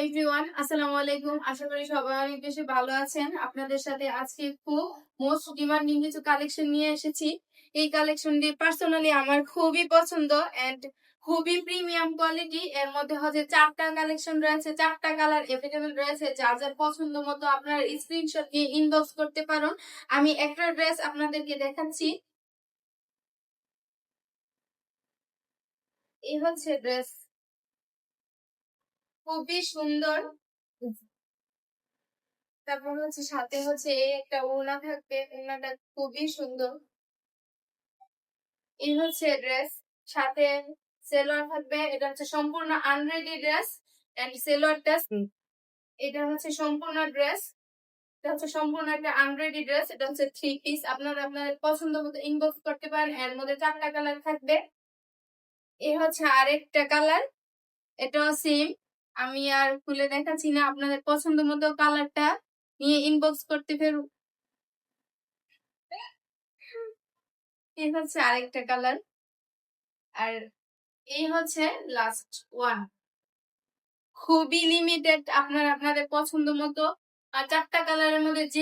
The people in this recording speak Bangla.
এভরিওয়ান, আসসালামু আলাইকুম। আশা করি সবাই অনেক বেশি ভালো আছেন। আপনাদের সাথে আজকে খুব মোস্ট ডিমান্ডিং কিছু কালেকশন নিয়ে এসেছি। এই কালেকশনটি পার্সোনালি আমার খুবই পছন্দ এন্ড খুবই প্রিমিয়াম কোয়ালিটি। এর মধ্যে হচ্ছে 4টা কালেকশন রয়েছে, 4টা কালার এভেলেবেল রয়েছে। যার যার পছন্দ মতো আপনারা স্ক্রিনশট দিয়ে ইনবক্স করতে পারেন। আমি একটা ড্রেস আপনাদেরকে দেখাচ্ছি। এই হচ্ছে ড্রেস, খুবই সুন্দর। তারপর হচ্ছে সাথে হচ্ছে এই একটা ওড়না থাকবে, ওড়নাটা খুবই সুন্দর। এই হচ্ছে ড্রেস, সাথে সেলোয়ার থাকবে। এটা হচ্ছে সম্পূর্ণ আনরেডি ড্রেস এন্ড সেলোয়ারটা, এটা হচ্ছে সম্পূর্ণ ড্রেস। এটা হচ্ছে সম্পূর্ণ একটা আনরেডি ড্রেস। এটা হচ্ছে 3 পিস। আপনারা আপনাদের পছন্দ মতো ইনবক্স করতে পারেন। এর মধ্যে 4টা কালার থাকবে। এই হচ্ছে আরেকটা কালার, এটাও সেম। আমি আর খুলে দেখাচ্ছি না, আপনাদের পছন্দ মতো কালারটা নিয়ে ইনবক্স করতে পারেন। এই হচ্ছে আরেকটা কালার, আর এই হচ্ছে লাস্ট ওয়ান। খুবই লিমিটেড, আপনারা আপনাদের পছন্দ মতো 4টা কালারের মধ্যে যে